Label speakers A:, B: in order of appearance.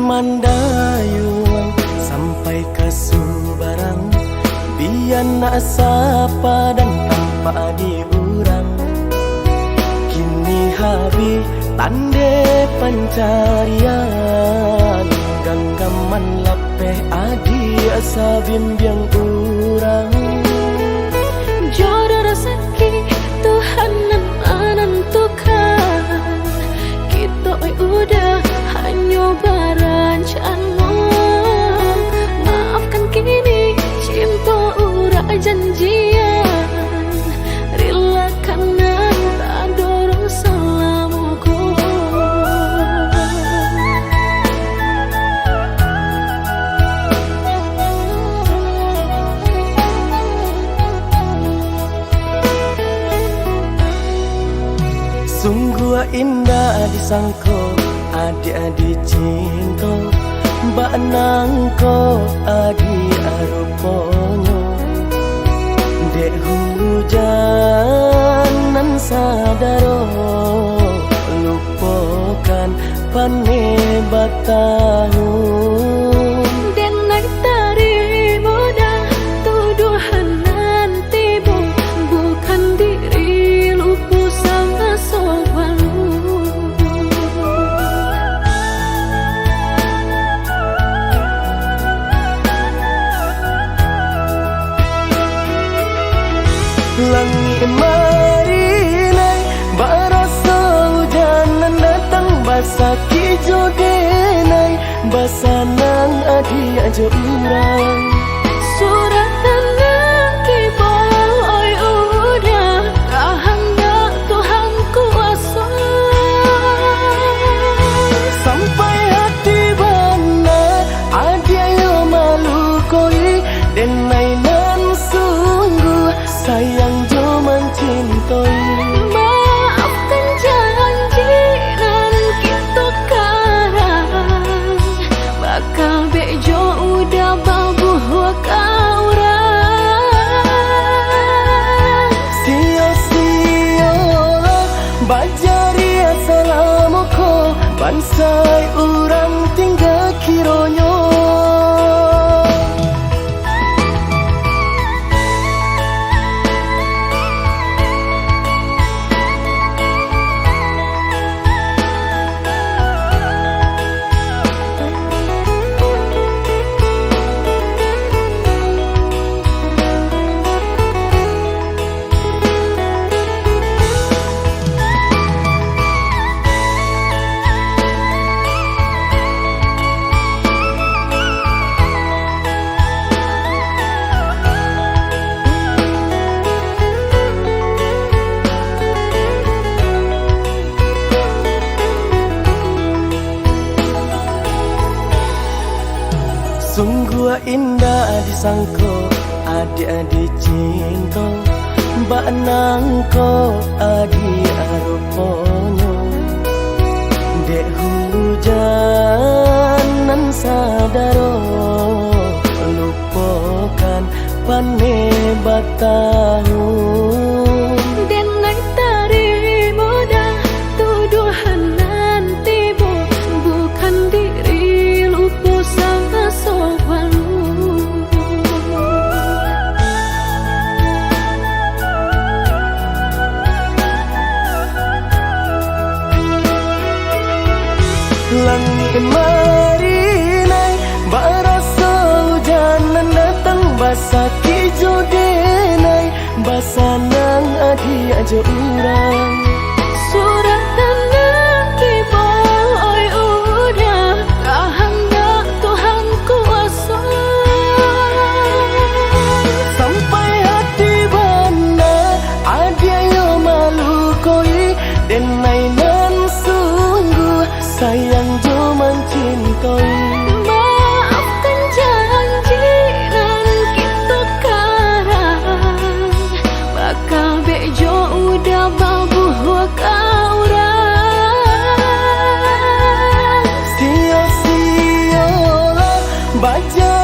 A: mandayung sampai ke Subarang, biar nak sapa dan tanpa diurang. Kini habis tanda pencarian, genggaman lapeh adi asa bimbang urang.
B: Jodoh rezeki Tuhan yang menentukan, kita udah hanya berencana. Maafkan kini cinta ura janjian, relakan nan tak dorong selamaku.
A: Sungguh indah disangko adik-adik cinta, mbak nangko adi aruponyo. Dek hujan nan sadaro, lupakan pane batahun.
B: Dan naik tari mudah tuduhan nanti bukan diri lupu sama sobamu.
A: Langit marinai barasa hujanan datang, basa kijo denai basa nang adi aja urang.
B: Surat tenang kibol oi udah kehendak Tuhan kuasa.
A: Sampai hati bana adi ayo malu koi, denai nan sungguh sayang jo mencintai.
B: Maafkan janji nan kita karang, bakal bejo udah babuh kaurang.
A: Sia-sia bajari assalamuko, bansai urang tinggal kironyo. Sungguh indah disangko adik-adik cinta, mbak nangko adi aruponyo. Dek hujan nan sadaro, lupakan pane batahun.
B: Dan naik tari mudah tuduhan nanti bukan diri lupu sama sobamu.
A: Langit marinai barasa hujanan datang, basa kijo denai basa nang adi aja urang.
B: Surat tenang kibol oi udah kehendak Tuhan kuasa.
A: Sampai hati bana adi ayo malu koi, denai nan sungguh sayang jo mencintai.
B: Maafkan janji nan kita karang, bakal bejo udah babuh kaurang.
A: Sia-sia bajari